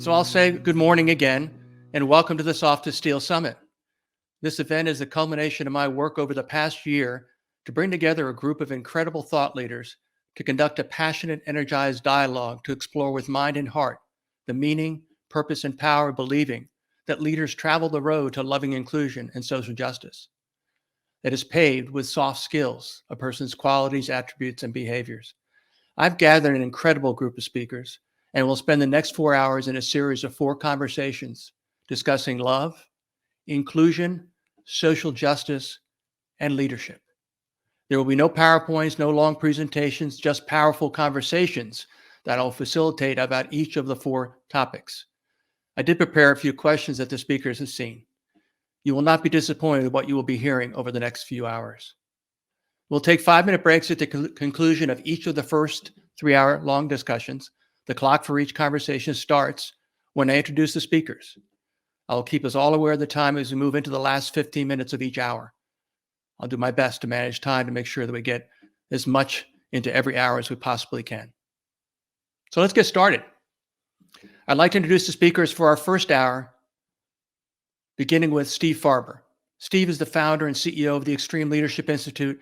So I'll say good morning again, and welcome to the Soft to Steel Summit. This event is a culmination of my work over the past year to bring together a group of incredible thought leaders to conduct a passionate, energized dialogue to explore with mind and heart the meaning, purpose, and power of believing that leaders travel the road to loving inclusion and social justice that is paved with soft skills, a person's qualities, attributes, and behaviors. I've gathered an incredible group of speakers, and we'll spend the next 4 hours in a series of 4 conversations discussing love, inclusion, social justice, and leadership. There will be no PowerPoints, no long presentations, just powerful conversations that I'll facilitate about each of the 4 topics. I did prepare a few questions that the speakers have seen. You will not be disappointed with what you will be hearing over the next few hours. We'll take 5-minute breaks at the conclusion of each of the first 3-hour-long discussions. The clock for each conversation starts when I introduce the speakers. I will keep us all aware of the time as we move into the last 15 minutes of each hour. I'll do my best to manage time to make sure that we get as much into every hour as we possibly can. So let's get started. I'd like to introduce the speakers for our first hour, beginning with Steve Farber. Steve is the founder and CEO of the Extreme Leadership Institute,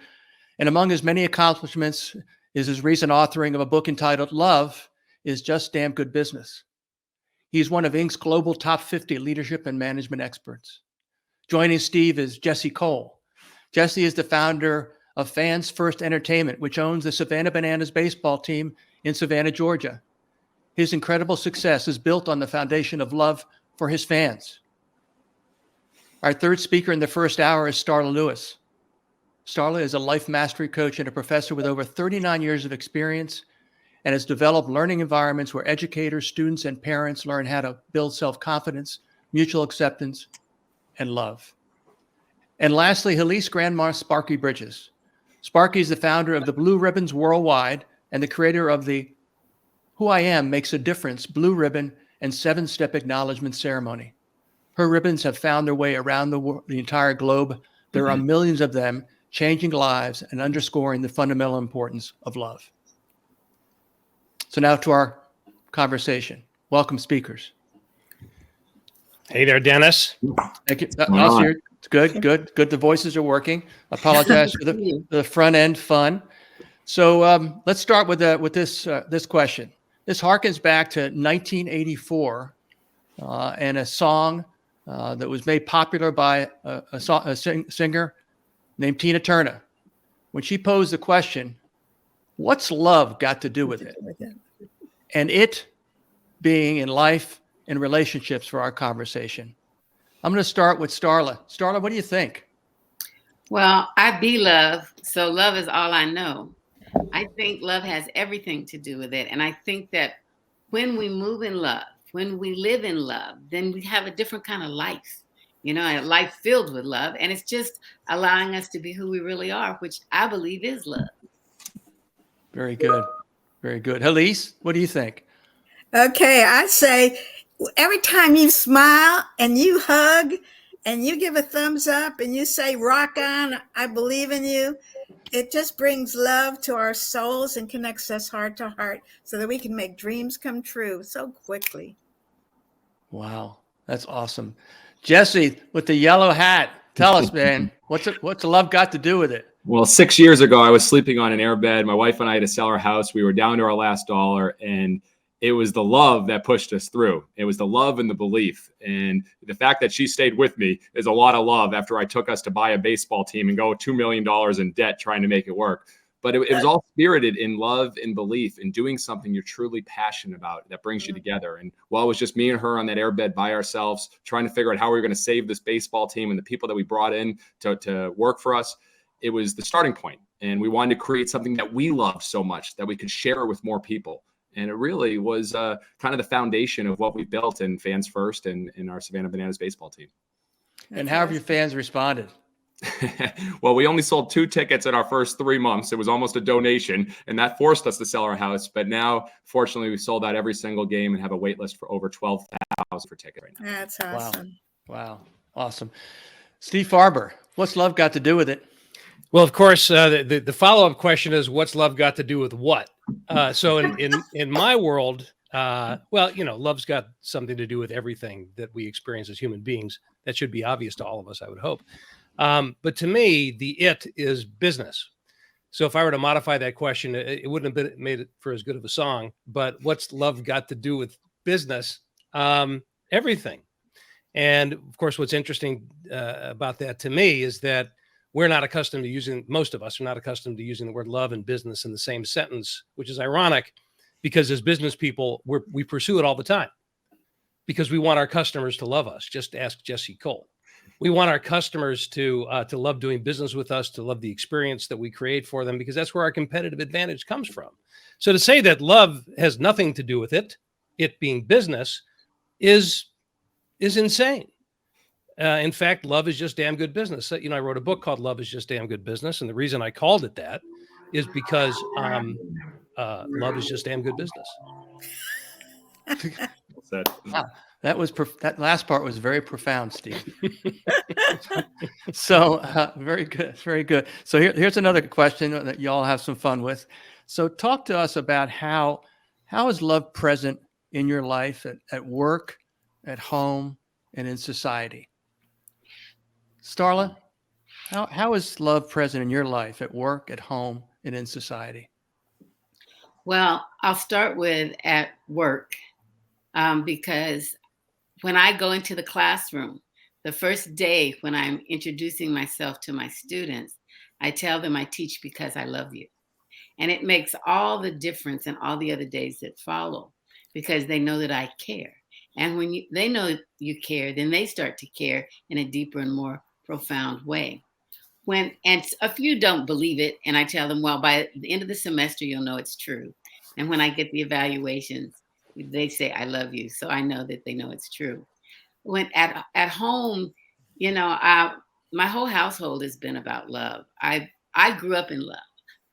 and among his many accomplishments is his recent authoring of a book entitled Love is Just Damn Good Business. He's one of Inc.'s global top 50 leadership and management experts. Joining Steve is Jesse Cole. Jesse is the founder of Fans First Entertainment, which owns the Savannah Bananas baseball team in Savannah, Georgia. His incredible success is built on the foundation of love for his fans. Our third speaker in the first hour is Starla Lewis. Starla is a life mastery coach and a professor with over 39 years of experience and has developed learning environments where educators, students, and parents learn how to build self-confidence, mutual acceptance, and love. And lastly, Helice Grandma Sparky Bridges. Sparky is the founder of the Blue Ribbons Worldwide and the creator of the Who I Am Makes a Difference Blue Ribbon and 7-Step Acknowledgement Ceremony. Her ribbons have found their way around the entire globe. There are millions of them, changing lives and underscoring the fundamental importance of love. So now to our conversation. Welcome, speakers. Hey there, Dennis. Thank you. It's good. The voices are working. Apologize for the front end fun. So let's start with this question. This harkens back to 1984 and a song that was made popular by a singer named Tina Turner. When she posed the question, what's love got to do with it? And it being in life and relationships for our conversation. I'm going to start with Starla. Starla, what do you think? Well, I be love, so love is all I know. I think love has everything to do with it. And I think that when we move in love, when we live in love, then we have a different kind of life, a life filled with love. And it's just allowing us to be who we really are, which I believe is love. Very good. Very good. Helice, what do you think? Okay, I say every time you smile and you hug and you give a thumbs up and you say, rock on, I believe in you, it just brings love to our souls and connects us heart to heart so that we can make dreams come true so quickly. Wow, that's awesome. Jesse, with the yellow hat, tell us, man, what's love got to do with it? Well, 6 years ago, I was sleeping on an airbed. My wife and I had to sell our house. We were down to our last dollar, and it was the love that pushed us through. It was the love and the belief. And the fact that she stayed with me is a lot of love after I took us to buy a baseball team and go $2 million in debt trying to make it work. But it was all spirited in love and belief and doing something you're truly passionate about that brings you together. And while it was just me and her on that airbed by ourselves, trying to figure out how we were going to save this baseball team and the people that we brought in to work for us, it was the starting point. And we wanted to create something that we loved so much that we could share with more people. And it really was kind of the foundation of what we built in Fans First and in our Savannah Bananas baseball team. And how have your fans responded? Well, we only sold 2 tickets in our first 3 months. It was almost a donation, and that forced us to sell our house. But now, fortunately, we sold out every single game and have a wait list for over 12,000 for tickets right now. That's awesome. Wow. Awesome. Steve Farber, what's love got to do with it? Well, of course, the follow-up question is, what's love got to do with what? So in my world, Well, love's got something to do with everything that we experience as human beings. That should be obvious to all of us, I would hope. But to me, the it is business. So if I were to modify that question, it wouldn't have made it for as good of a song. But what's love got to do with business? Everything. And of course, what's interesting about that to me is that most of us are not accustomed to using the word love and business in the same sentence, which is ironic because as business people, we pursue it all the time because we want our customers to love us. Just ask Jesse Cole. We want our customers to love doing business with us, to love the experience that we create for them, because that's where our competitive advantage comes from. So to say that love has nothing to do with it being business, is insane. In fact, love is just damn good business. I wrote a book called Love is Just Damn Good Business. And the reason I called it that is because love is just damn good business. Wow. That last part was very profound, Steve. So very good, very good. So here's another question that y'all have some fun with. So talk to us about how is love present in your life at work, at home, and in society? Starla, how is love present in your life at work, at home, and in society? Well, I'll start with at work because when I go into the classroom, the first day when I'm introducing myself to my students, I tell them I teach because I love you. And it makes all the difference in all the other days that follow because they know that I care. And when they know you care, then they start to care in a deeper and more profound way. And a few don't believe it, and I tell them, well, by the end of the semester, you'll know it's true. And when I get the evaluations, they say, I love you. So I know that they know it's true. When at home, my whole household has been about love. I grew up in love.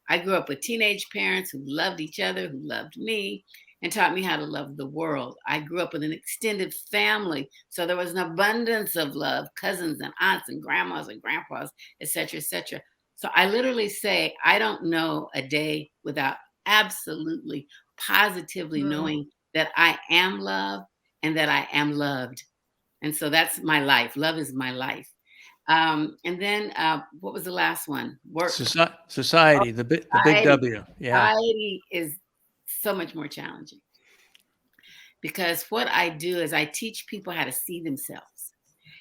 I grew up with teenage parents who loved each other, who loved me, and taught me how to love the world. I grew up with an extended family, so there was an abundance of love, cousins and aunts and grandmas and grandpas, et cetera, et cetera. So I literally say, I don't know a day without absolutely, positively knowing that I am loved and that I am loved. And so that's my life. Love is my life. And then what was the last one? Work. Society, the big W. Yeah. Society is so much more challenging because what I do is I teach people how to see themselves.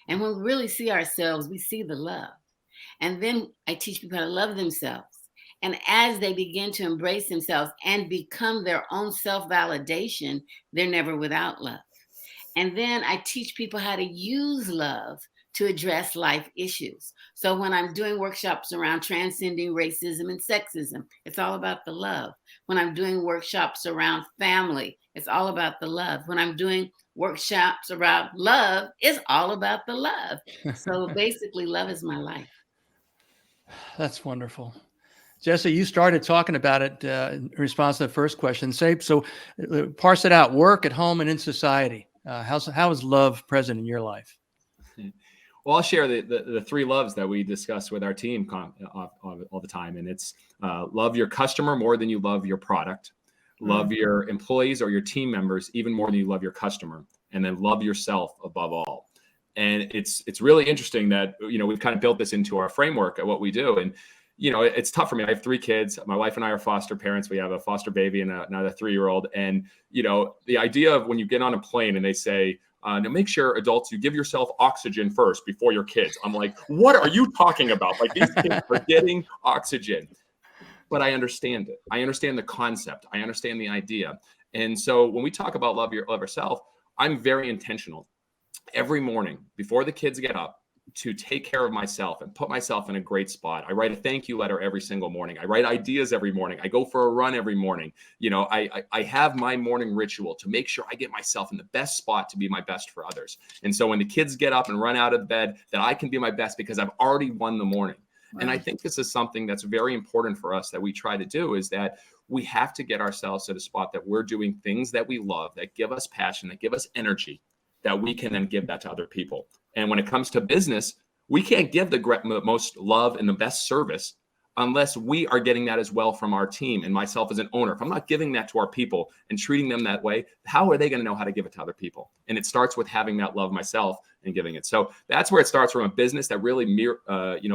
And when we really see ourselves, we see the love. And then I teach people how to love themselves. And as they begin to embrace themselves and become their own self-validation, they're never without love. And then I teach people how to use love to address life issues. So when I'm doing workshops around transcending racism and sexism, it's all about the love. When I'm doing workshops around family, it's all about the love. When I'm doing workshops around love, it's all about the love. So basically, love is my life. That's wonderful. Jesse, you started talking about it in response to the first question. So parse it out, work, at home, and in society. How is love present in your life? Well, I'll share the three loves that we discuss with our team all the time. And it's love your customer more than you love your product. Love your employees or your team members even more than you love your customer. And then love yourself above all. And it's really interesting that, we've kind of built this into our framework at what we do. And, it's tough for me. I have 3 kids. My wife and I are foster parents. We have a foster baby and another 3-year-old. And, the idea of when you get on a plane and they say, now make sure adults, you give yourself oxygen first before your kids. I'm like, what are you talking about? Like these kids are getting oxygen. But I understand it. I understand the concept. I understand the idea. And so when we talk about love yourself, I'm very intentional every morning before the kids get up to take care of myself and put myself in a great spot. I write a thank you letter every single morning. I write ideas every morning. I go for a run every morning. I have my morning ritual to make sure I get myself in the best spot to be my best for others. And so when the kids get up and run out of bed, that I can be my best because I've already won the morning. Wow. And I think this is something that's very important for us that we try to do is that we have to get ourselves at a spot that we're doing things that we love, that give us passion, that give us energy, that we can then give that to other people. And when it comes to business, we can't give the most love and the best service unless we are getting that as well from our team and myself as an owner. If I'm not giving that to our people and treating them that way, how are they going to know how to give it to other people? And it starts with having that love myself and giving it. So that's where it starts, from a business that really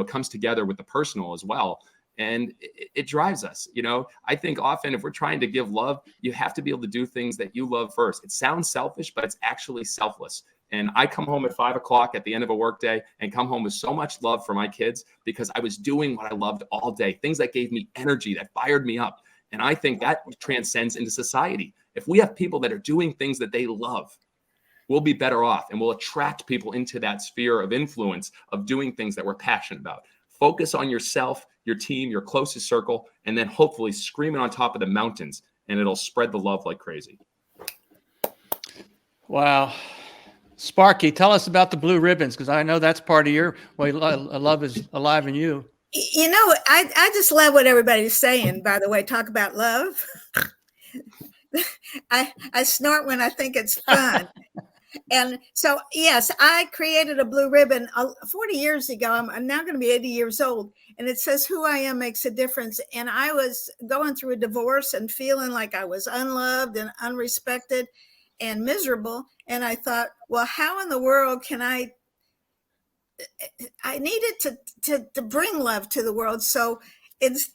comes together with the personal as well. And it drives us. I think often if we're trying to give love, you have to be able to do things that you love first. It sounds selfish, but it's actually selfless. And I come home at 5 o'clock at the end of a workday and come home with so much love for my kids because I was doing what I loved all day, things that gave me energy, that fired me up. And I think that transcends into society. If we have people that are doing things that they love, we'll be better off, and we'll attract people into that sphere of influence of doing things that we're passionate about. Focus on yourself, your team, your closest circle, and then hopefully scream it on top of the mountains, and it'll spread the love like crazy. Wow. Sparky, tell us about the blue ribbons, because I know that's part of your way love is alive in you. I just love what everybody's saying, by the way. Talk about love. I snort when I think it's fun. And so, yes, I created a blue ribbon 40 years ago. I'm now going to be 80 years old. And it says, "Who I am makes a difference." And I was going through a divorce and feeling like I was unloved and unrespected and miserable. And I thought, well, how in the world can I needed to bring love to the world. So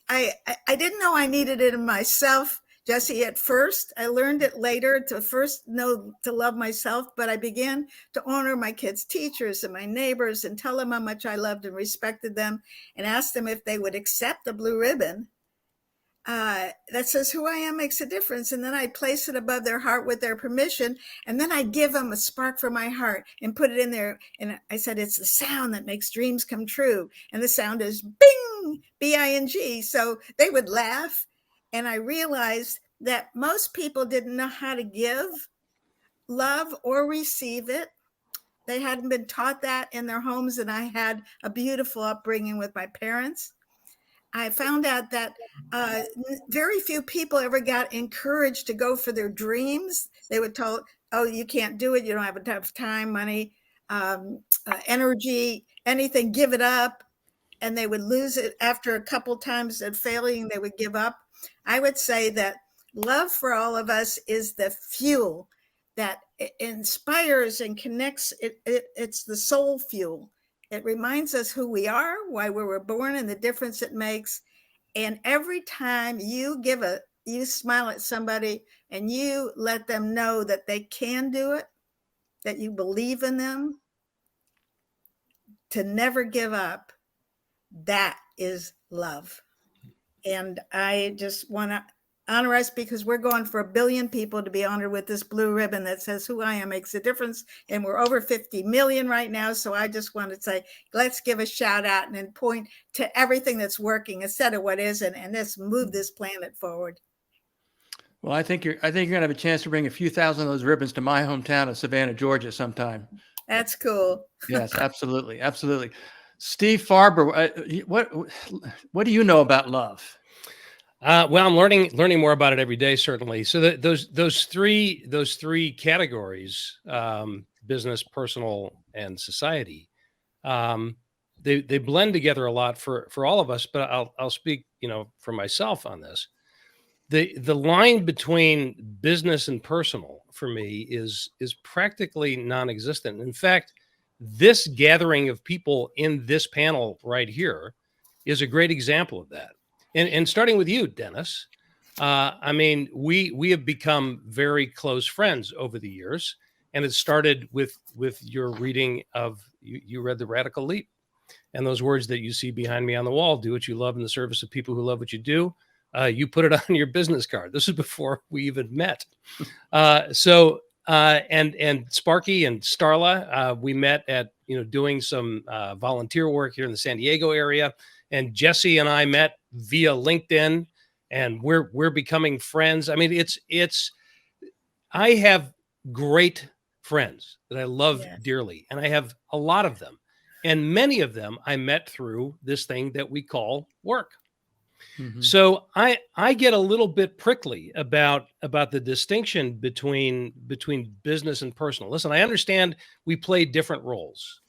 I didn't know I needed it in myself, Jesse, at first. I learned it later, to first know to love myself, but I began to honor my kids' teachers and my neighbors and tell them how much I loved and respected them, and ask them if they would accept a blue ribbon that says, "Who I am makes a difference." And then I place it above their heart with their permission. And then I give them a spark from my heart and put it in there. And I said, it's the sound that makes dreams come true. And the sound is bing, B-I-N-G. So they would laugh. And I realized that most people didn't know how to give love or receive it. They hadn't been taught that in their homes. And I had a beautiful upbringing with my parents. I found out that very few people ever got encouraged to go for their dreams. They were told, "Oh, you can't do it. You don't have enough time, money, energy, anything, give it up." And they would lose it after a couple times of failing. They would give up. I would say that love for all of us is the fuel that inspires and connects. It's the soul fuel. It reminds us who we are, why we were born, and the difference it makes. And every time you smile at somebody and you let them know that they can do it, that you believe in them, to never give up, that is love. And I just want to honor us, because we're going for 1 billion people to be honored with this blue ribbon that says, "Who I am makes a difference." And we're over 50 million right now. So I just want to say, let's give a shout out and then point to everything that's working instead of what isn't, and let's move this planet forward. Well, I think you're going to have a chance to bring a few thousand of those ribbons to my hometown of Savannah, Georgia sometime. That's cool. Yes, absolutely. Absolutely. Steve Farber, what do you know about love? Well, I'm learning more about it every day, certainly. So those three categories, business, personal, and society, they blend together a lot for all of us. But I'll speak, for myself on this. The line between business and personal for me is practically non-existent. In fact, this gathering of people in this panel right here is a great example of that. And starting with you, Dennis, we have become very close friends over the years, and it started with your reading of, you read The Radical Leap, and those words that you see behind me on the wall: "Do what you love in the service of people who love what you do." You put it on your business card. This is before we even met. And Sparky and Starla, we met at doing some volunteer work here in the San Diego area. And Jesse and I met via LinkedIn, and we're becoming friends. I mean, I have great friends that I love dearly, and I have a lot of them. And many of them I met through this thing that we call work. Mm-hmm. So I get a little bit prickly about the distinction between business and personal. Listen, I understand we play different roles.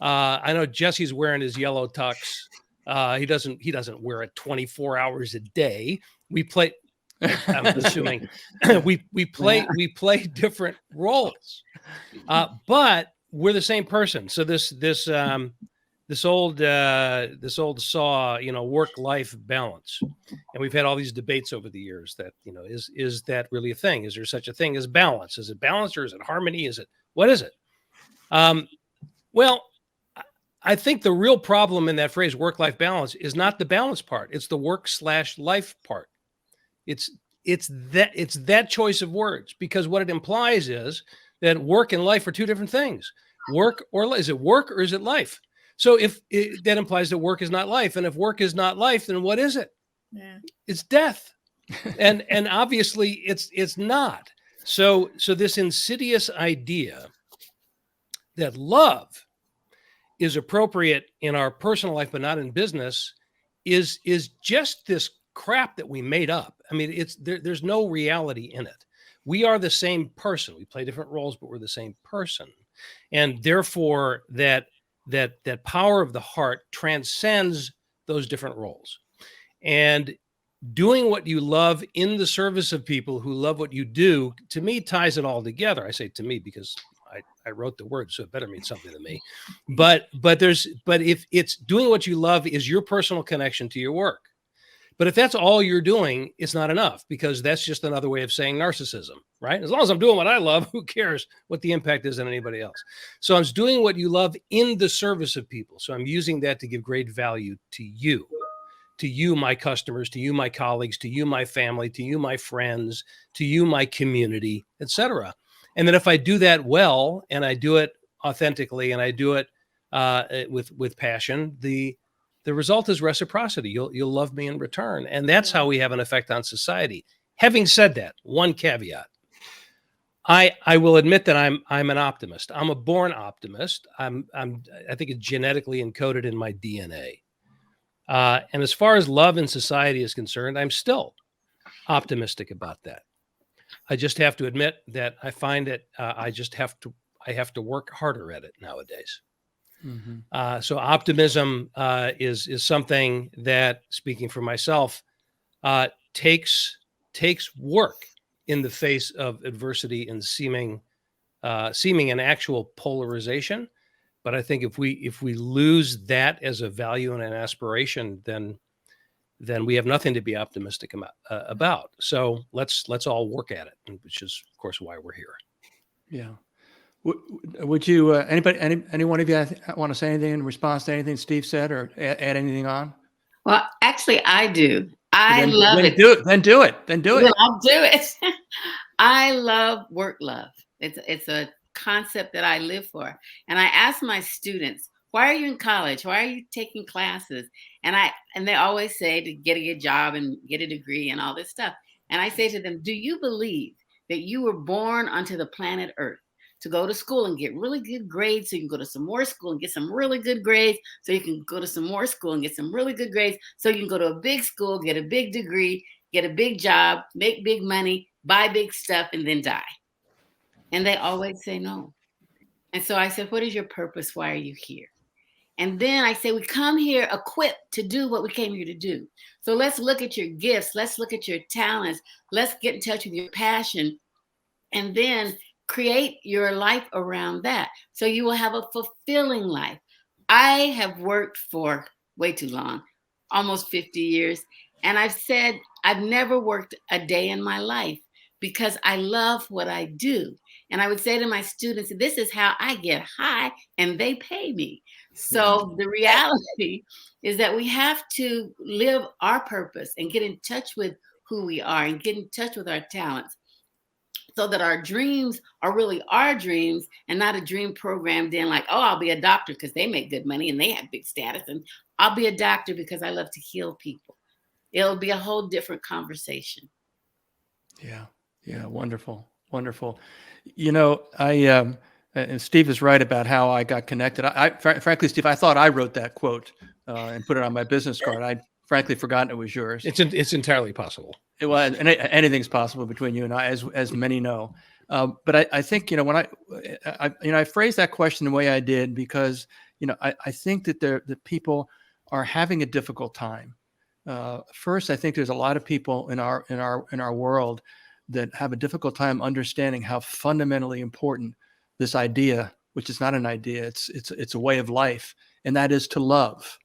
I know Jesse's wearing his yellow tux. He doesn't wear it 24 hours a day. We play. I'm assuming we play different roles, but we're the same person. So this old saw, work-life balance, and we've had all these debates over the years that, is that really a thing? Is there such a thing as balance? Is it balance or is it harmony? What is it? Well, I think the real problem in that phrase work-life balance is not the balance part. It's the work/life part. It's that choice of words, because what it implies is that work and life are two different things. Is it work or is it life? So that implies that work is not life. And if work is not life, then what is it? Yeah. It's death. and obviously it's not. So this insidious idea that love is appropriate in our personal life, but not in business is just this crap that we made up. I mean, there's no reality in it. We are the same person. We play different roles, but we're the same person. And therefore that power of the heart transcends those different roles. And doing what you love in the service of people who love what you do, to me, ties it all together. I say to me because I wrote the words, so it better mean something to me. But if it's doing what you love is your personal connection to your work. But if that's all you're doing, it's not enough, because that's just another way of saying narcissism, right? As long as I'm doing what I love, who cares what the impact is on anybody else? So I'm doing what you love in the service of people. So I'm using that to give great value to you, my customers, to you, my colleagues, to you, my family, to you, my friends, to you, my community, etc. And then if I do that well, and I do it authentically, and I do it with passion, the result is reciprocity. You'll love me in return. And that's how we have an effect on society. Having said that, one caveat. I will admit that I'm an optimist. I'm a born optimist. I think it's genetically encoded in my DNA. And as far as love in society is concerned, I'm still optimistic about that. I just have to admit that I find that I have to work harder at it nowadays. Mm-hmm. So optimism is something that, speaking for myself, takes work in the face of adversity and seeming and actual polarization. But I think if we lose that as a value and an aspiration, then we have nothing to be optimistic about. So let's all work at it, which is, of course, why we're here. Yeah. Would you, any one of you want to say anything in response to anything Steve said, or add anything on? Well, actually, I do. I love it. Then do it. Well, I'll do it. I love work love. It's a concept that I live for. And I ask my students, why are you in college? Why are you taking classes? And they always say to get a good job and get a degree and all this stuff. And I say to them, do you believe that you were born onto the planet Earth to go to school and get really good grades so you can go to some more school and get some really good grades so you can go to some more school and get some really good grades so you can go to a big school, get a big degree, get a big job, make big money, buy big stuff, and then die? And they always say no. And so I said, what is your purpose? Why are you here? And then I say, we come here equipped to do what we came here to do. So let's look at your gifts. Let's look at your talents. Let's get in touch with your passion. And then create your life around that. So you will have a fulfilling life. I have worked for way too long, almost 50 years. And I've said, I've never worked a day in my life because I love what I do. And I would say to my students, this is how I get high and they pay me. So the reality is that we have to live our purpose and get in touch with who we are and get in touch with our talents so that our dreams are really our dreams and not a dream programmed in like, oh, I'll be a doctor because they make good money and they have big status. And I'll be a doctor because I love to heal people. It'll be a whole different conversation. Yeah. Yeah. Wonderful. Wonderful. And Steve is right about how I got connected. Frankly, Steve, I thought I wrote that quote and put it on my business card. I'd frankly forgotten it was yours. It's entirely possible. It was, and anything's possible between you and I, as many know. But I think, when I phrased that question the way I did because, I think that the people are having a difficult time. First, I think there's a lot of people in our world that have a difficult time understanding how fundamentally important this idea, which is not an idea, it's a way of life, and that is to love,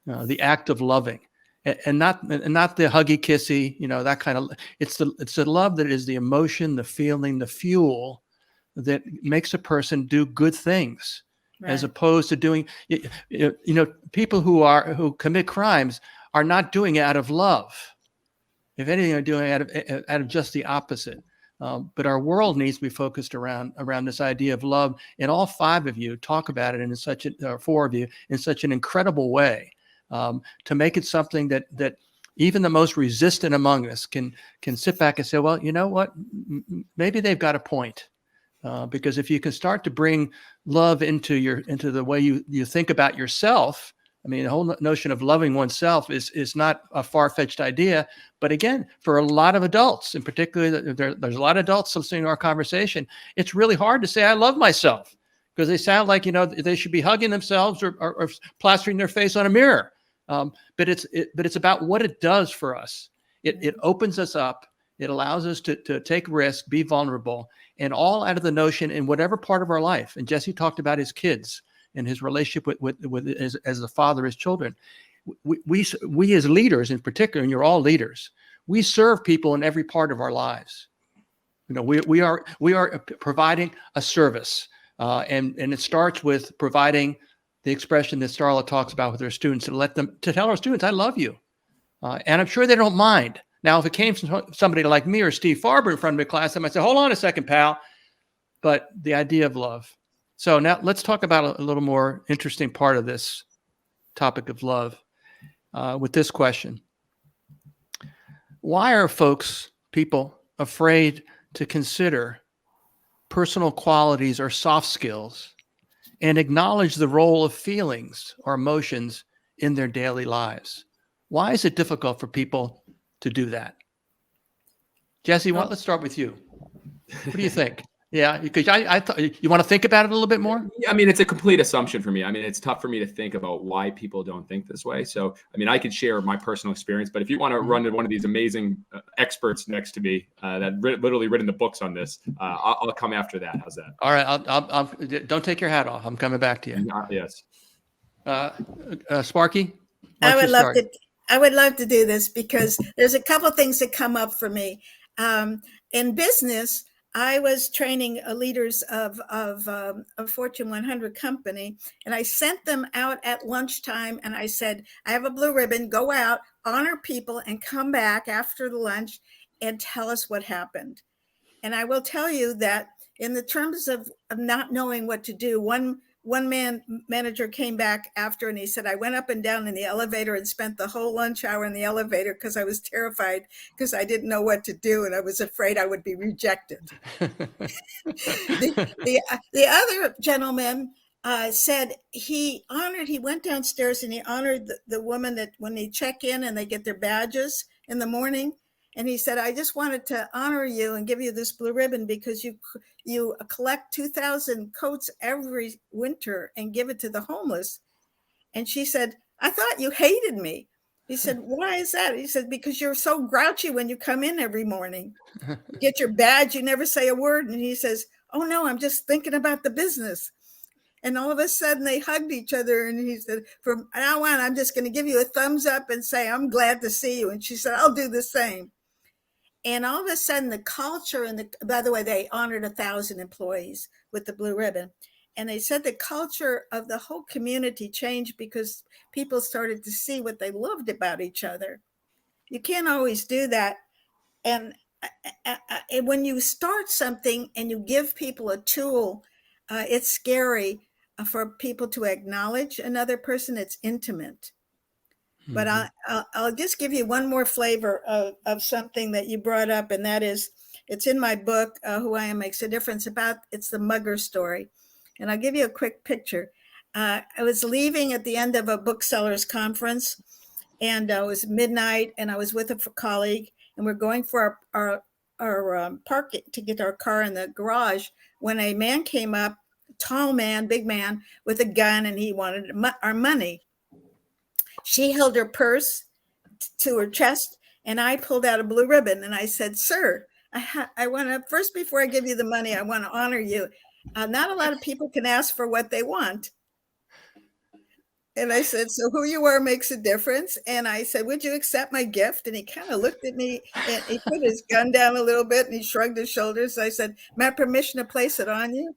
the act of loving, and not the huggy kissy, that kind of. It's the love that is the emotion, the feeling, the fuel that makes a person do good things, as opposed to doing. People who commit crimes are not doing it out of love. If anything, they're doing it out of just the opposite. But our world needs to be focused around this idea of love, and all five of you talk about it or four of you in such an incredible way, to make it something that even the most resistant among us can sit back and say, well, you know what, maybe they've got a point. Because if you can start to bring love into the way you think about yourself. I mean, the whole notion of loving oneself is not a far-fetched idea. But again, for a lot of adults, and particularly there's a lot of adults listening to our conversation, it's really hard to say, I love myself, because they sound like, they should be hugging themselves or plastering their face on a mirror. But it's about what it does for us. It opens us up. It allows us to take risk, be vulnerable, and all out of the notion in whatever part of our life. And Jesse talked about his kids and his relationship with as the father, his children. We as leaders in particular, and you're all leaders, we serve people in every part of our lives. We are providing a service, and it starts with providing the expression that Starla talks about with her students, to tell our students, I love you. And I'm sure they don't mind. Now, if it came from somebody like me or Steve Farber in front of the class, I might say, hold on a second, pal. But the idea of love. So now let's talk about a little more interesting part of this topic of love, with this question. Why are people afraid to consider personal qualities or soft skills and acknowledge the role of feelings or emotions in their daily lives? Why is it difficult for people to do that? Jesse, let's start with you. What do you think? Yeah, because I thought you want to think about it a little bit more. I mean, it's a complete assumption for me. I mean, it's tough for me to think about why people don't think this way. So, I mean, I could share my personal experience, but if you want to run to one of these amazing experts next to me that literally written the books on this, I'll come after that. How's that? All right, I'll don't take your hat off. I'm coming back to you. Yes. Sparky, I would love to do this, because there's a couple things that come up for me. In business, I was training leaders of a Fortune 100 company, and I sent them out at lunchtime, and I said, I have a blue ribbon, go out, honor people, and come back after the lunch and tell us what happened. And I will tell you that in the terms of not knowing what to do, one manager came back after, and he said, I went up and down in the elevator and spent the whole lunch hour in the elevator because I was terrified, because I didn't know what to do, and I was afraid I would be rejected. The other gentleman said he went downstairs and he honored the woman that when they check in and they get their badges in the morning. And he said, I just wanted to honor you and give you this blue ribbon because you collect 2,000 coats every winter and give it to the homeless. And she said, I thought you hated me. He said, why is that? He said, because you're so grouchy when you come in every morning. You get your badge, you never say a word. And he says, oh no, I'm just thinking about the business. And all of a sudden they hugged each other. And he said, from now on, I'm just going to give you a thumbs up and say, I'm glad to see you. And she said, I'll do the same. And all of a sudden the culture, by the way, they honored 1,000 employees with the blue ribbon. And they said the culture of the whole community changed because people started to see what they loved about each other. You can't always do that. And when you start something and you give people a tool, it's scary for people to acknowledge another person. It's intimate. But I'll just give you one more flavor of something that you brought up, and that is, it's in my book, Who I Am Makes a Difference, it's the mugger story. And I'll give you a quick picture. I was leaving at the end of a booksellers conference, and it was midnight, and I was with a colleague, and we're going for our parking to get our car in the garage, when a man came up, tall man, big man, with a gun, and he wanted our money. She held her purse to her chest, and I pulled out a blue ribbon, and I said, "Sir, I want to, first, before I give you the money, I want to honor you. Not a lot of people can ask for what they want." And I said, "So who you are makes a difference." And I said, "Would you accept my gift?" And he kind of looked at me, and he put his gun down a little bit, and he shrugged his shoulders. I said, "May I have permission to place it on you?"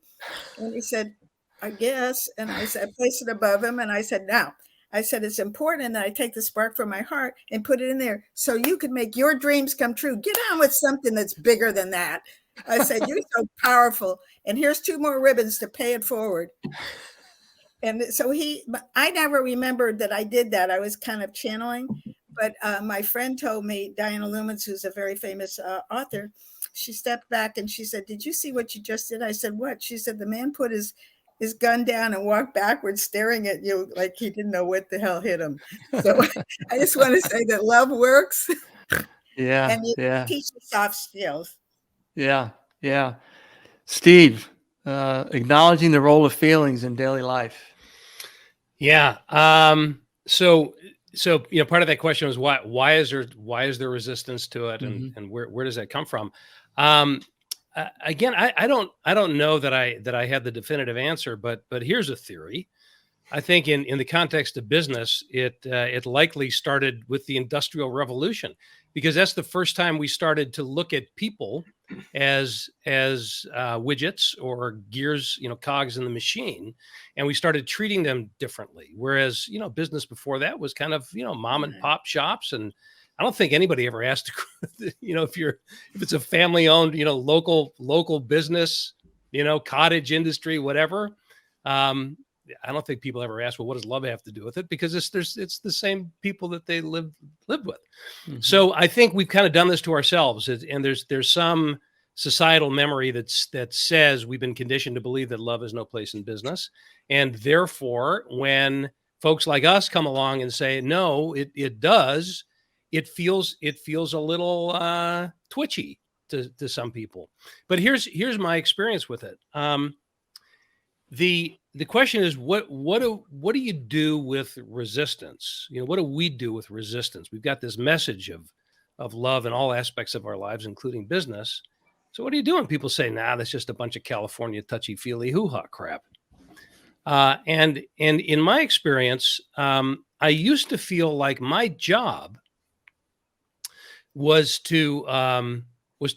And he said, "I guess." And I said, I placed it above him, and I said, "Now," I said, "it's important that I take the spark from my heart and put it in there so you can make your dreams come true. Get on with something that's bigger than that." I said, "You're so powerful. And here's 2 more ribbons to pay it forward." And so I never remembered that I did that. I was kind of channeling. But my friend told me, Diana Lumens, who's a very famous author, she stepped back and she said, "Did you see what you just did?" I said, "What?" She said, "The man put his gun down and walked backwards, staring at you like he didn't know what the hell hit him." So I just want to say that love works. Yeah. And you Yeah. teach the soft skills. Yeah. Yeah. Steve, acknowledging the role of feelings in daily life. Yeah. So part of that question was why is there resistance to it, and where does that come from? Again, I don't know that I had the definitive answer, but here's a theory. I think in the context of business, it likely started with the Industrial Revolution, because that's the first time we started to look at people as widgets or gears, cogs in the machine, and we started treating them differently. Whereas business before that was kind of mom and pop shops, and I don't think anybody ever asked if it's a family owned local business, cottage industry, whatever. I don't think people ever ask, well, what does love have to do with it? Because it's the same people that they lived with. Mm-hmm. So I think we've kind of done this to ourselves, and there's some societal memory that says we've been conditioned to believe that love has no place in business, and therefore when folks like us come along and say no, it does, it feels a little twitchy to some people. But here's my experience with it. The question is, what do you do with resistance? What do we do with resistance? We've got this message of love in all aspects of our lives, including business. So what do you do when people say, "Nah, that's just a bunch of California touchy-feely hoo-ha crap"? And in my experience, I used to feel like my job was to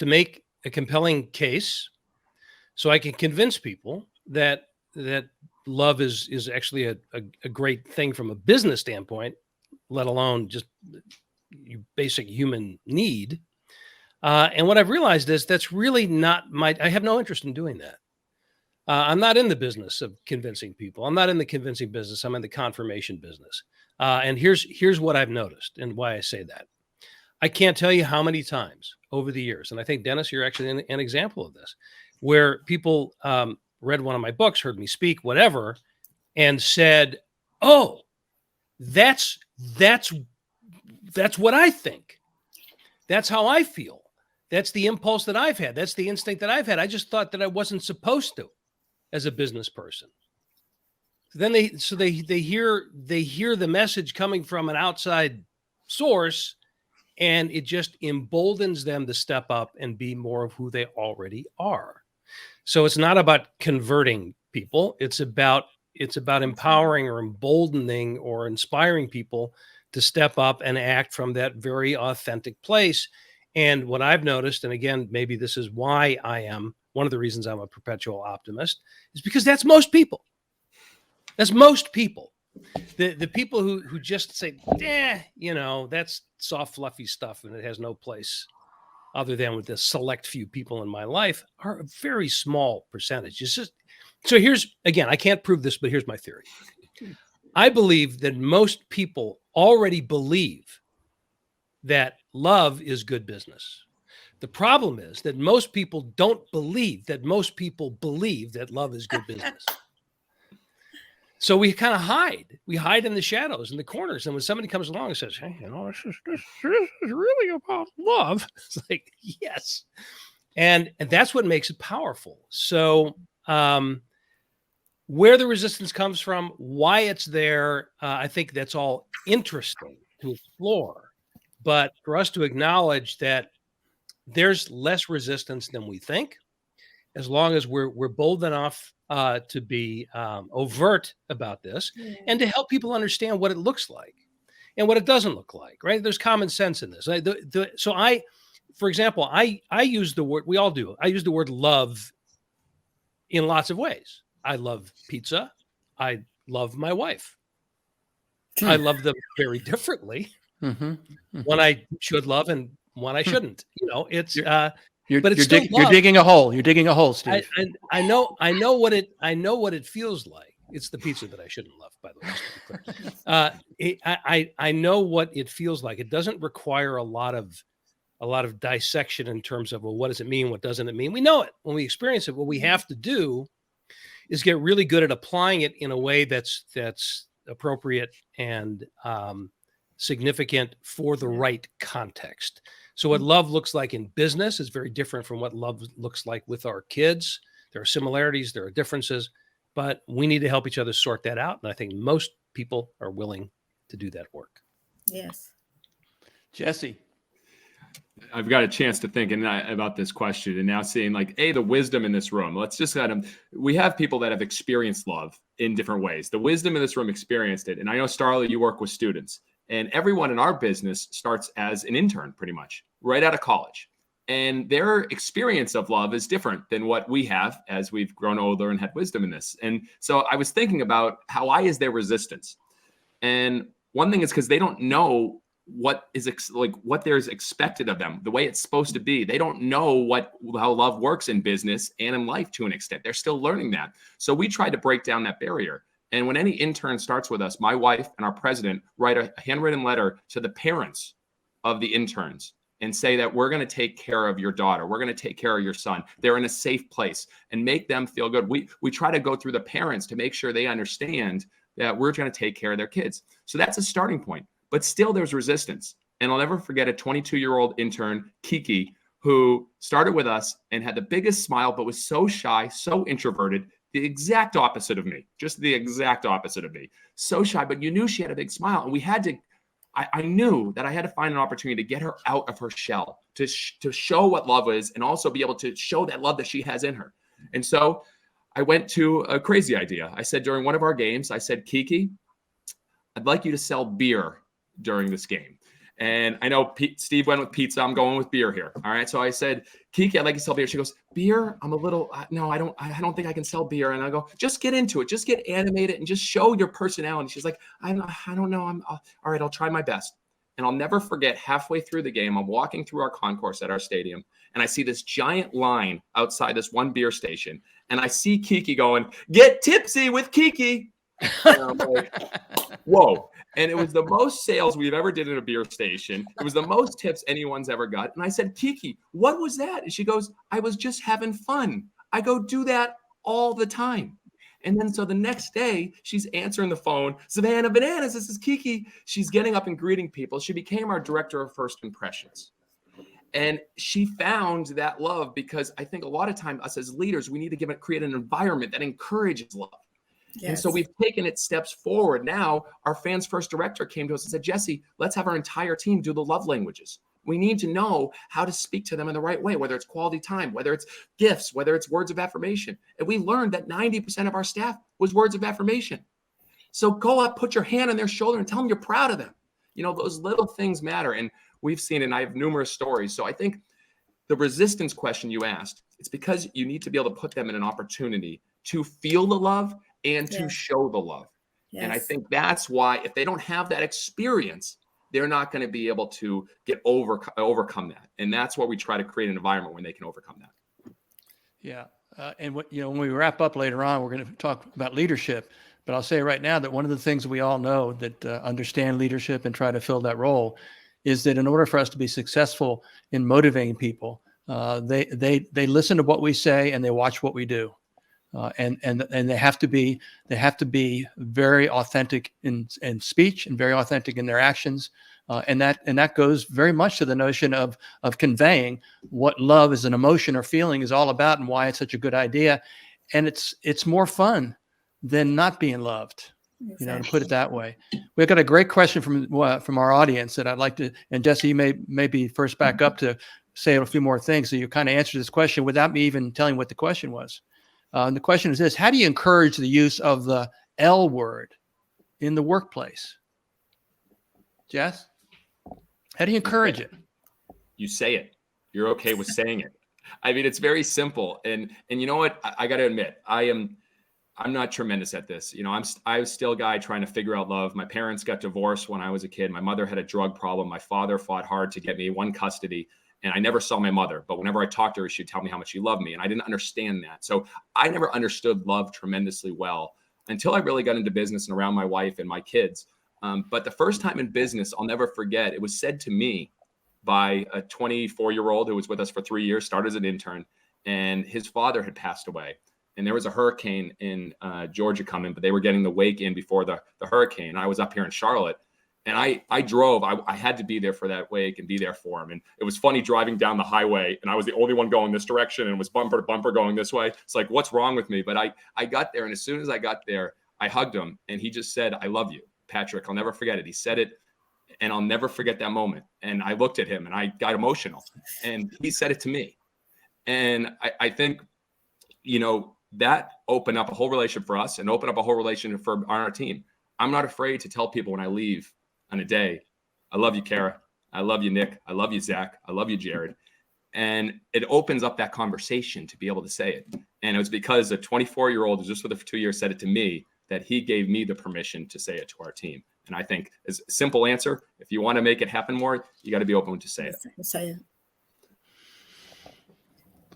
make a compelling case so I can convince people that love is actually a great thing from a business standpoint, let alone just basic human need. And what I've realized is that's really not I have no interest in doing that. I'm not in the business of convincing people. I'm not in the convincing business. I'm in the confirmation business. And here's what I've noticed and why I say that. I can't tell you how many times over the years, and I think, Dennis, you're actually an example of this, where people read one of my books, heard me speak, whatever, and said, "Oh, that's what I think. That's how I feel. That's the impulse that I've had. That's the instinct that I've had. I just thought that I wasn't supposed to as a business person." Then they hear the message coming from an outside source, and it just emboldens them to step up and be more of who they already are. So it's not about converting people. It's about empowering or emboldening or inspiring people to step up and act from that very authentic place. And what I've noticed, and again, maybe this is why I am one of the reasons I'm a perpetual optimist, is because that's most people. That's most people. The people who just say, that's soft, fluffy stuff and it has no place other than with the select few people in my life, are a very small percentage. It's just, so again, I can't prove this, but here's my theory. I believe that most people already believe that love is good business. The problem is that most people don't believe that most people believe that love is good business. So we kind of hide. We hide in the shadows, in the corners. And when somebody comes along and says, "Hey, this is really about love," it's like, yes. And that's what makes it powerful. So Where the resistance comes from, why it's there, I think that's all interesting to explore. But for us to acknowledge that there's less resistance than we think, as long as we're bold enough to be overt about this, and to help people understand what it looks like and what it doesn't look like. Right? There's common sense in this. For example, I use the word, we all do. I use the word love in lots of ways. I love pizza. I love my wife. I love them very differently. One I should love and one I shouldn't. It's you're digging a hole. You're digging a hole, Steve. I know what it feels like. It's the pizza that I shouldn't love, by the way. Just to be clear. I know what it feels like. It doesn't require a lot of dissection in terms of, well, what does it mean? What doesn't it mean? We know it when we experience it. What we have to do is get really good at applying it in a way that's appropriate and significant for the right context. So what love looks like in business is very different from what love looks like with our kids. There are similarities, there are differences, but we need to help each other sort that out. And I think most people are willing to do that work. Yes. Jesse. I've got a chance to think about this question and now seeing the wisdom in this room. Let's just we have people that have experienced love in different ways. The wisdom in this room experienced it. And I know, Starla, you work with students, and everyone in our business starts as an intern pretty much right out of college. And their experience of love is different than what we have as we've grown older and had wisdom in this. And so I was thinking about why is there resistance? And one thing is because they don't know what is what there's expected of them, the way it's supposed to be. They don't know how love works in business and in life to an extent. They're still learning that. So we tried to break down that barrier. And when any intern starts with us, my wife and our president write a handwritten letter to the parents of the interns and say that we're going to take care of your daughter. We're going to take care of your son. They're in a safe place and make them feel good. We try to go through the parents to make sure they understand that we're going to take care of their kids. So that's a starting point. But still, there's resistance. And I'll never forget a 22-year-old intern, Kiki, who started with us and had the biggest smile, but was so shy, so introverted, the exact opposite of me, just the exact opposite of me. So shy, but you knew she had a big smile. And we had to, I knew that I had to find an opportunity to get her out of her shell, to show what love is, and also be able to show that love that she has in her. And so I went to a crazy idea. I said during one of our games, I said, Kiki, I'd like you to sell beer during this game. And I know Steve went with pizza. I'm going with beer here. All right. So I said, Kiki, I'd like to sell beer. She goes, beer? I'm a little, no, I don't think I can sell beer. And I go, just get into it. Just get animated and just show your personality. She's like, I don't know. All right. I'll try my best. And I'll never forget, halfway through the game, I'm walking through our concourse at our stadium, and I see this giant line outside this one beer station. And I see Kiki going, get tipsy with Kiki. And I'm like, whoa. And it was the most sales we've ever did in a beer station. It was the most tips anyone's ever got. And I said, Kiki, what was that? And she goes, I was just having fun. I go, do that all the time. And then so the next day, she's answering the phone. Savannah Bananas, this is Kiki. She's getting up and greeting people. She became our director of first impressions. And she found that love because I think a lot of time us as leaders, we need to create an environment that encourages love. Yes. And so we've taken it steps forward. Now our fans first director came to us and said, Jesse, let's have our entire team do the love languages. We need to know how to speak to them in the right way, whether it's quality time, whether it's gifts, whether it's words of affirmation. And we learned that 90% of our staff was words of affirmation. So go up, put your hand on their shoulder and tell them you're proud of them. Those little things matter. And we've seen it, and I have numerous stories. So I think the resistance question you asked, it's because you need to be able to put them in an opportunity to feel the love and to show the love. Yes. And I think that's why if they don't have that experience, they're not going to be able to overcome that. And that's why we try to create an environment where they can overcome that. Yeah. And when we wrap up later on, we're going to talk about leadership. But I'll say right now that one of the things we all know that understand leadership and try to fill that role is that in order for us to be successful in motivating people, they listen to what we say and they watch what we do. And they have to be very authentic in speech and very authentic in their actions, and that goes very much to the notion of conveying what love as an emotion or feeling is all about and why it's such a good idea. And it's more fun than not being loved. To put it that way. We've got a great question from our audience that I'd like to, and Jesse, you may be first back up to say a few more things. So you kind of answered this question without me even telling what the question was. And the question is this: how do you encourage the use of the L word in the workplace? Jess, how do you encourage it? You say it. You're okay with saying it. I mean, it's very simple. And you know what? I got to admit, I'm not tremendous at this. I was still a guy trying to figure out love. My parents got divorced when I was a kid. My mother had a drug problem. My father fought hard to get me one custody, and I never saw my mother. But whenever I talked to her, she'd tell me how much she loved me, and I didn't understand that. So I never understood love tremendously well until I really got into business and around my wife and my kids. But the first time in business, I'll never forget, it was said to me by a 24-year-old who was with us for 3 years, started as an intern, and his father had passed away. And there was a hurricane in Georgia coming, but they were getting the wake in before the hurricane. I was up here in Charlotte, and I drove. I had to be there for that wake and be there for him. And it was funny driving down the highway, and I was the only one going this direction, and it was bumper to bumper going this way. It's like, what's wrong with me? But I got there, and as soon as I got there, I hugged him, and he just said, "I love you, Patrick." I'll never forget it. He said it, and I'll never forget that moment. And I looked at him, and I got emotional, and he said it to me. And I think, that opened up a whole relationship for us and opened up a whole relationship for on our team. I'm not afraid to tell people when I leave on a day, I love you, Kara. I love you, Nick. I love you, Zach. I love you, Jared. And it opens up that conversation to be able to say it. And it was because a 24-year-old who's just with it for 2 years said it to me that he gave me the permission to say it to our team. And I think as a simple answer, if you want to make it happen more, you got to be open to say it. Say it.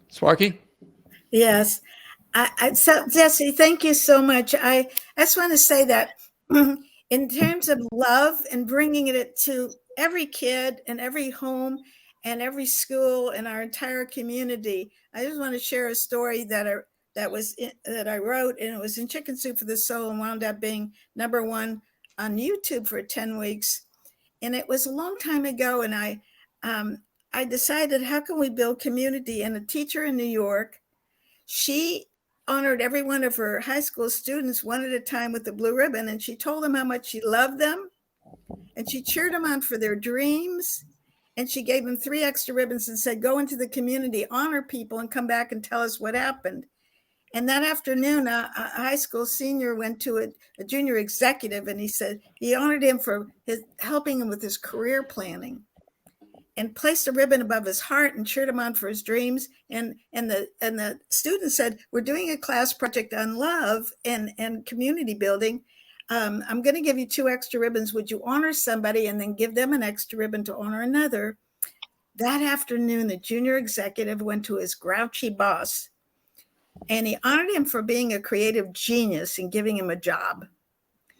Sparky? Yes. So Jesse, thank you so much. I just want to say that in terms of love and bringing it to every kid and every home and every school in our entire community, I just want to share a story that I wrote, and it was in Chicken Soup for the Soul and wound up being #1 on YouTube for 10 weeks. And it was a long time ago, and I decided, how can we build community? And a teacher in New York, she honored every one of her high school students one at a time with the blue ribbon. And she told them how much she loved them. And she cheered them on for their dreams. And she gave them 3 extra ribbons and said, go into the community, honor people, and come back and tell us what happened. And that afternoon, a high school senior went to a junior executive, and he said he honored him for helping him with his career planning, and placed a ribbon above his heart and cheered him on for his dreams. And the student said, we're doing a class project on love and community building. I'm going to give you 2 extra ribbons. Would you honor somebody and then give them an extra ribbon to honor another? That afternoon, the junior executive went to his grouchy boss, and he honored him for being a creative genius and giving him a job,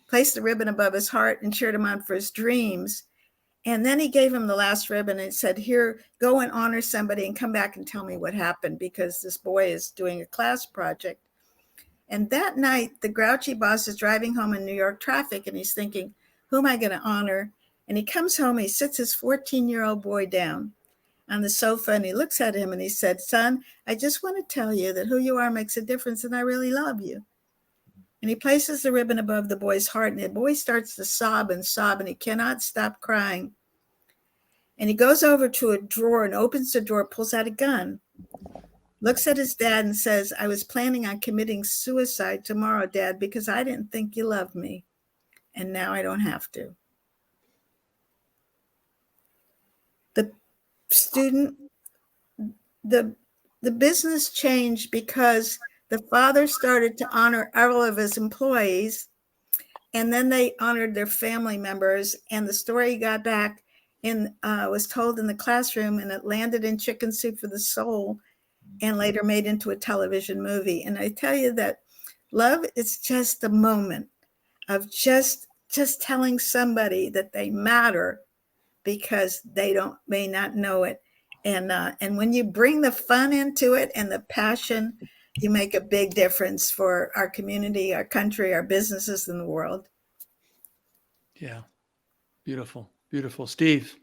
placed the ribbon above his heart and cheered him on for his dreams. And then he gave him the last ribbon and said, here, go and honor somebody and come back and tell me what happened, because this boy is doing a class project. And that night, the grouchy boss is driving home in New York traffic, and he's thinking, who am I going to honor? And he comes home, he sits his 14-year-old boy down on the sofa, and he looks at him and he said, son, I just want to tell you that who you are makes a difference, and I really love you. And he places the ribbon above the boy's heart, and the boy starts to sob, and he cannot stop crying. And he goes over to a drawer and opens the drawer, pulls out a gun, looks at his dad and says, I was planning on committing suicide tomorrow, Dad, because I didn't think you loved me. And now I don't have to. The student, the business changed because the father started to honor all of his employees, and then they honored their family members. And the story got back and was told in the classroom, and it landed in Chicken Soup for the Soul and later made into a television movie. And I tell you that love is just the moment of just telling somebody that they matter because they may not know it. And when you bring the fun into it and the passion, you make a big difference for our community, our country, our businesses, and the world. Yeah. Beautiful. Beautiful. Steve.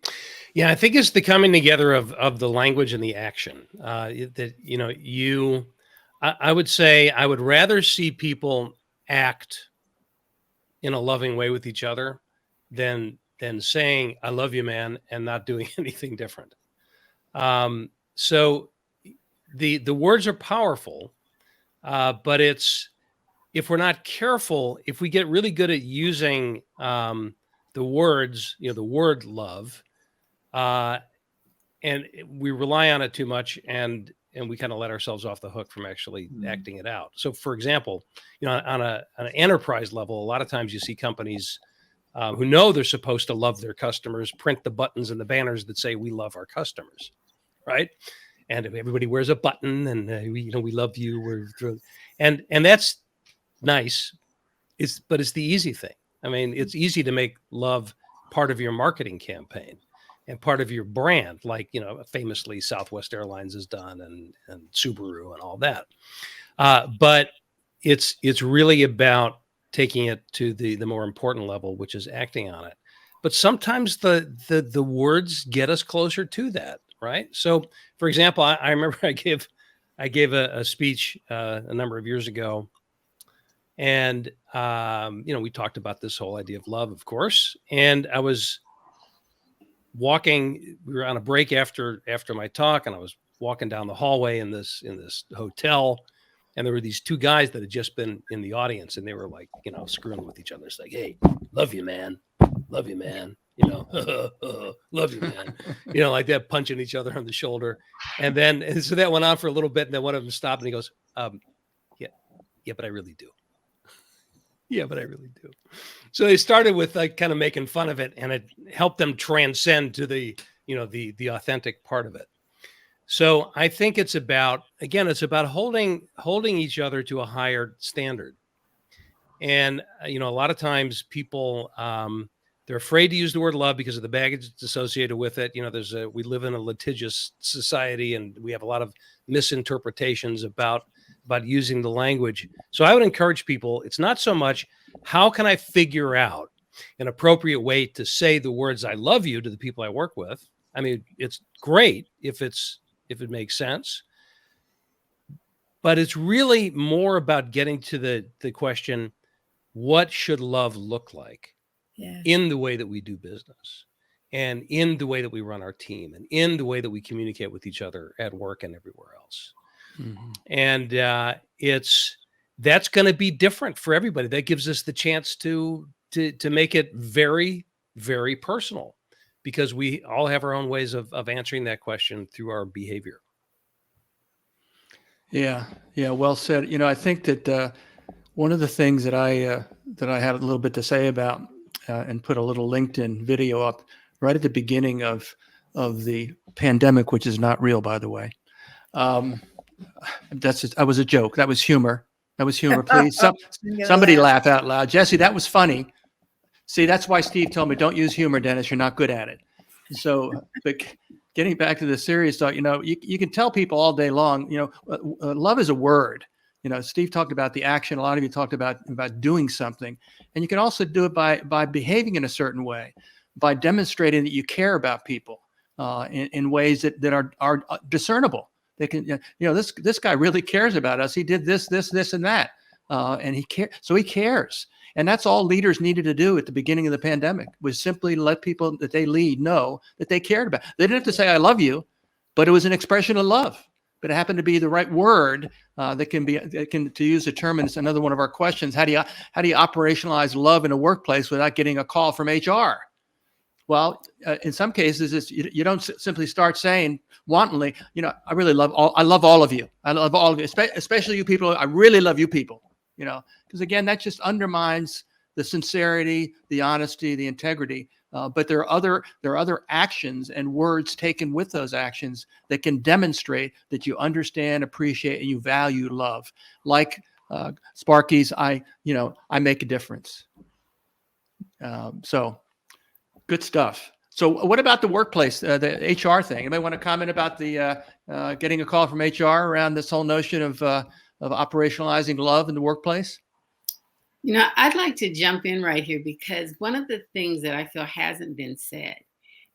Yeah, I think it's the coming together of the language and the action. I would say I would rather see people act in a loving way with each other than saying "I love you, man" and not doing anything different. So the words are powerful, but if we're not careful, if we get really good at using the words, the word love, and we rely on it too much, and we kind of let ourselves off the hook from actually acting it out. So, for example, on an enterprise level, a lot of times you see companies who know they're supposed to love their customers print the buttons and the banners that say "We love our customers," right? And everybody wears a button, and we love you. And that's nice. But it's the easy thing. I mean, it's easy to make love part of your marketing campaign and part of your brand, like, famously Southwest Airlines has done, and Subaru and all that. But it's really about taking it to the more important level, which is acting on it. But sometimes the words get us closer to that, right? So, for example, I remember I gave a speech a number of years ago, and we talked about this whole idea of love, of course. And I was walking. We were on a break after my talk, and I was walking down the hallway in this hotel, and there were these two guys that had just been in the audience, and they were like, screwing with each other. It's like, "Hey, love you, man. Love you, man. Love you, man." Like that, punching each other on the shoulder. And so that went on for a little bit, and then one of them stopped, and he goes, yeah, but I really do. Yeah, but I really do. So they started with kind of making fun of it, and it helped them transcend to the authentic part of it. So I think it's about holding each other to a higher standard. And, a lot of times people, they're afraid to use the word love because of the baggage that's associated with it. We live in a litigious society, and we have a lot of misinterpretations about using the language. So I would encourage people, it's not so much, how can I figure out an appropriate way to say the words "I love you" to the people I work with? I mean, it's great if it makes sense, but it's really more about getting to the question, what should love look like in the way that we do business, and in the way that we run our team, and in the way that we communicate with each other at work and everywhere else. Mm-hmm. And that's going to be different for everybody. That gives us the chance to make it very, very personal, because we all have our own ways of answering that question through our behavior. Yeah. Well said. I think that one of the things that I had a little bit to say about, and put a little LinkedIn video up right at the beginning of the pandemic, which is not real, by the way. That was a joke. That was humor. Please, somebody laugh out loud. Jesse, that was funny. See, that's why Steve told me, don't use humor, Dennis. You're not good at it. So, but getting back to the serious talk, you can tell people all day long, love is a word. Steve talked about the action. A lot of you talked about doing something, and you can also do it by behaving in a certain way, by demonstrating that you care about people in ways that are discernible. They can, this guy really cares about us. He did this, and that, and he cares. And that's all leaders needed to do at the beginning of the pandemic, was simply let people that they lead know that they cared about. They didn't have to say "I love you," but it was an expression of love. But it happened to be the right word to use the term. And it's another one of our questions: how do you operationalize love in a workplace without getting a call from HR? Well, in some cases, you don't simply start saying wantonly, I love all of you. I love all of you, especially you people. I really love you people, because again, that just undermines the sincerity, the honesty, the integrity. But there are other actions and words taken with those actions that can demonstrate that you understand, appreciate, and you value love. Like Sparky's, I make a difference. So. Good stuff. So what about the workplace, the HR thing? Anybody want to comment about the getting a call from HR around this whole notion of operationalizing love in the workplace? I'd like to jump in right here, because one of the things that I feel hasn't been said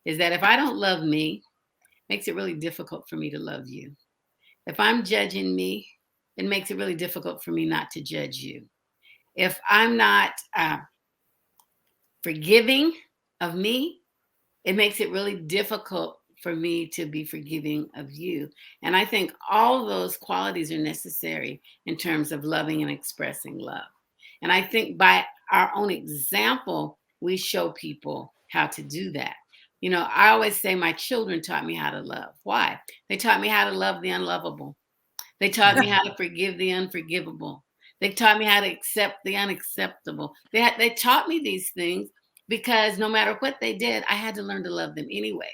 is that if I don't love me, it makes it really difficult for me to love you. If I'm judging me, it makes it really difficult for me not to judge you. If I'm not forgiving of me, it makes it really difficult for me to be forgiving of you. And I think all those qualities are necessary in terms of loving and expressing love. And I think by our own example, we show people how to do that. You know, I always say my children taught me how to love. Why? They taught me how to love the unlovable. They taught me how to forgive the unforgivable. They taught me how to accept the unacceptable. They taught me these things because no matter what they did, I had to learn to love them anyway.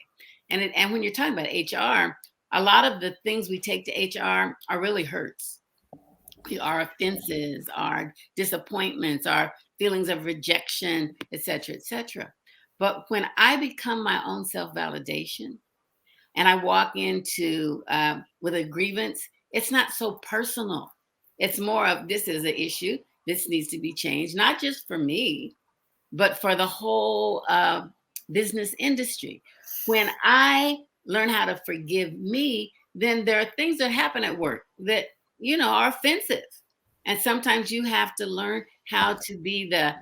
And when you're talking about HR, a lot of the things we take to HR are really hurts. Our offenses, our disappointments, our feelings of rejection, et cetera, et cetera. But when I become my own self-validation and I walk into with a grievance, it's not so personal. It's more of, this is an issue. This needs to be changed, not just for me, but for the whole business industry. When I learn how to forgive me, then there are things that happen at work that, you know, are offensive. And sometimes you have to learn how to be the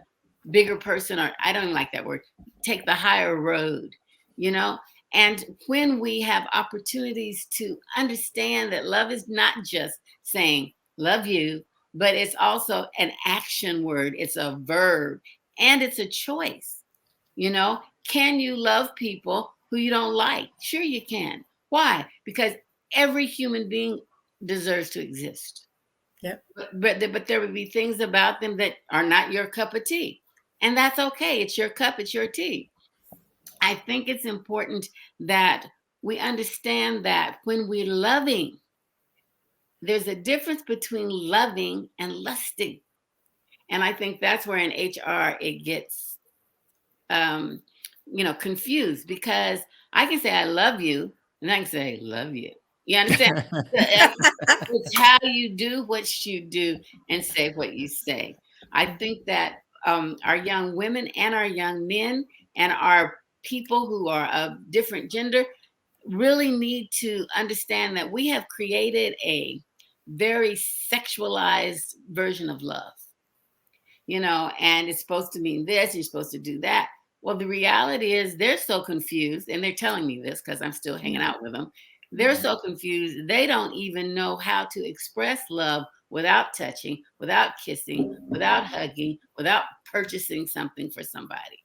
bigger person, or I don't even like that word, take the higher road, you know? And when we have opportunities to understand that love is not just saying, love you, but it's also an action word, it's a verb, and it's a choice. You know, can you love people who you don't like? Sure, you can. Why? Because every human being deserves to exist. Yep. But there would be things about them that are not your cup of tea. And that's okay. It's your cup, it's your tea. I think it's important that we understand that when we're loving, there's a difference between loving and lusting. And I think that's where in HR it gets, confused, because I can say I love you and I can say love you. You understand? It's how you do what you do and say what you say. I think that our young women and our young men and our people who are of different gender really need to understand that we have created a very sexualized version of love, you know, and it's supposed to mean this, you're supposed to do that. Well, the reality is they're so confused, and they're telling me this because I'm still hanging out with them. They're so confused, they don't even know how to express love without touching, without kissing, without hugging, without purchasing something for somebody.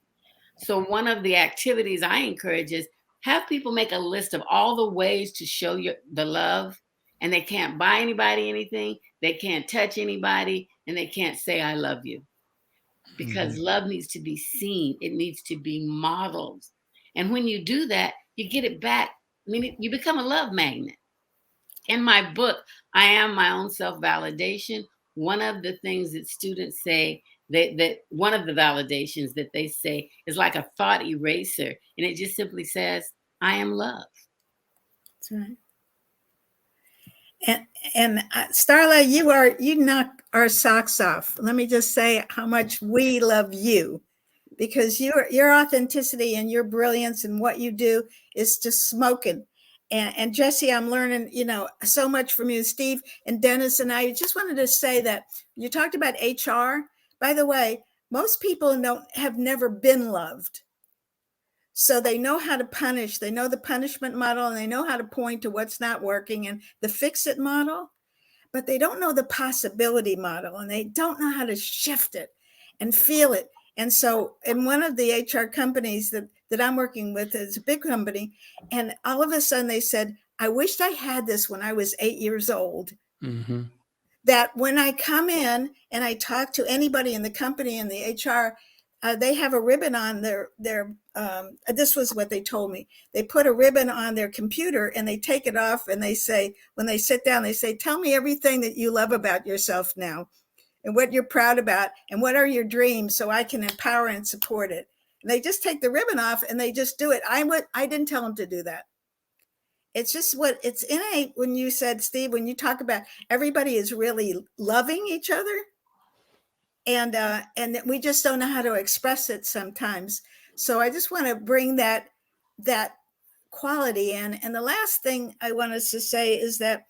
So one of the activities I encourage is have people make a list of all the ways to show the love, and they can't buy anybody anything, they can't touch anybody, and they can't say I love you. Because love needs to be seen, it needs to be modeled. And when you do that, you get it back. I mean, you become a love magnet. In my book, I Am My Own Self-Validation, one of the things that students say, that one of the validations that they say is like a thought eraser. And it just simply says, I am love. That's right. And Starla, you knock our socks off. Let me just say how much we love you, because your authenticity and your brilliance and what you do is just smoking. And Jesse, I'm learning, so much from you. Steve and Dennis and I just wanted to say that you talked about HR. By the way, most people have never been loved. So they know how to punish. They know the punishment model, and they know how to point to what's not working and the fix it model, but they don't know the possibility model, and they don't know how to shift it and feel it. And so in one of the HR companies that I'm working with, is a big company, and all of a sudden they said, I wished I had this when I was 8 years old. Mm-hmm. That when I come in and I talk to anybody in the company in the HR, they have a ribbon on their this was what they told me. They put a ribbon on their computer and they take it off, and they say, when they sit down, they say, tell me everything that you love about yourself now and what you're proud about and what are your dreams, so I can empower and support it. And they just take the ribbon off and they just do it. I didn't tell them to do that. It's just it's innate. When you said, Steve, when you talk about everybody is really loving each other, and we just don't know how to express it sometimes. So I just want to bring that quality in. And the last thing I want us to say is that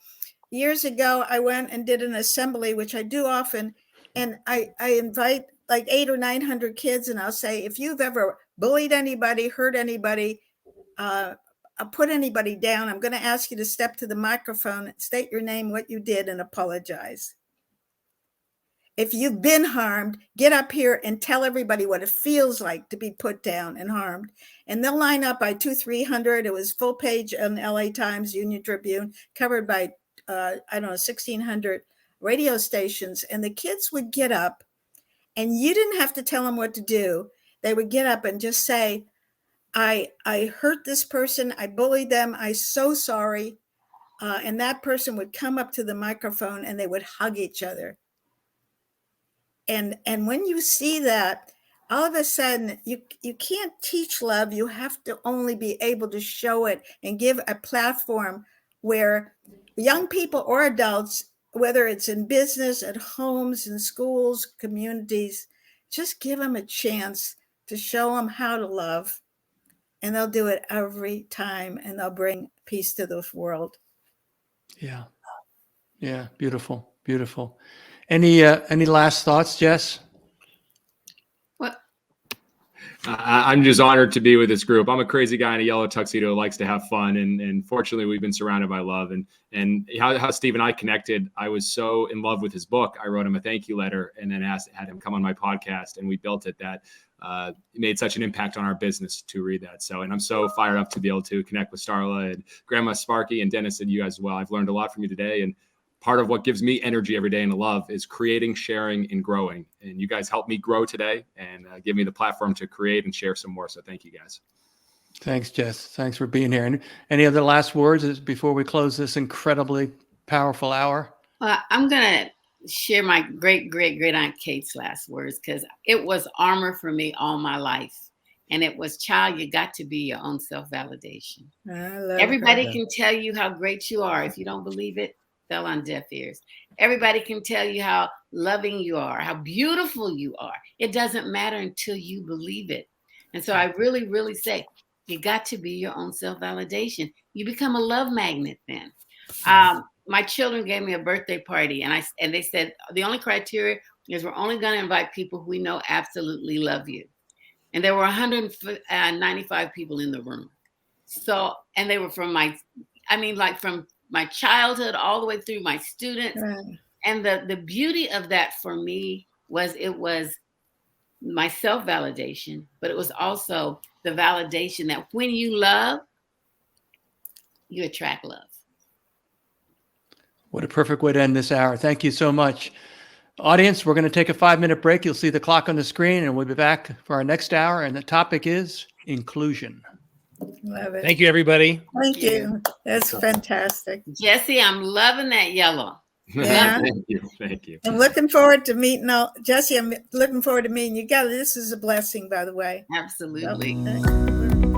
years ago, I went and did an assembly, which I do often, And I invite like 800 or 900 kids, and I'll say, if you've ever bullied anybody, hurt anybody, put anybody down, I'm going to ask you to step to the microphone, state your name, what you did, and apologize. If you've been harmed, get up here and tell everybody what it feels like to be put down and harmed. And they'll line up by 200-300. It was full page on LA Times, Union Tribune, covered by, 1,600 radio stations. And the kids would get up, and you didn't have to tell them what to do. They would get up and just say, I hurt this person. I bullied them. I'm so sorry. And that person would come up to the microphone and they would hug each other. And when you see that, all of a sudden, you can't teach love. You have to only be able to show it and give a platform where young people or adults, whether it's in business, at homes, in schools, communities, just give them a chance to show them how to love. And they'll do it every time, and they'll bring peace to the world. Yeah. Yeah. Beautiful. Beautiful. Any last thoughts, Jess? What? I'm just honored to be with this group. I'm a crazy guy in a yellow tuxedo who likes to have fun. And fortunately, we've been surrounded by love. And how Steve and I connected, I was so in love with his book. I wrote him a thank you letter and then had him come on my podcast. And we built it that it made such an impact on our business to read that. So, and I'm so fired up to be able to connect with Starla and Grandma Sparky and Dennis and you guys as well. I've learned a lot from you today. And part of what gives me energy every day in love is creating, sharing, and growing. And you guys helped me grow today and give me the platform to create and share some more. So thank you, guys. Thanks, Jess. Thanks for being here. And any other last words before we close this incredibly powerful hour? Well, I'm going to share my great Aunt Kate's last words, because it was armor for me all my life. And it was, child, you got to be your own self-validation. Everybody can tell you how great you are. If you don't believe it, fell on deaf ears. Everybody can tell you how loving you are, how beautiful you are. It doesn't matter until you believe it. And so I really, really say, you got to be your own self-validation. You become a love magnet then. My children gave me a birthday party, and they said, the only criteria is we're only going to invite people who we know absolutely love you. And there were 195 people in the room. So, and they were from from my childhood all the way through my students. Right. And the beauty of that for me was it was my self-validation, but it was also the validation that when you love, you attract love. What a perfect way to end this hour. Thank you so much. Audience, we're going to take a 5-minute break. You'll see the clock on the screen, and we'll be back for our next hour. And the topic is inclusion. Love it. Thank you, everybody. Thank you. That's fantastic. Jesse, I'm loving that yellow. Yeah. Thank you. I'm looking forward to meeting Jesse. I'm looking forward to meeting you guys. This is a blessing, by the way. Absolutely. Thank you.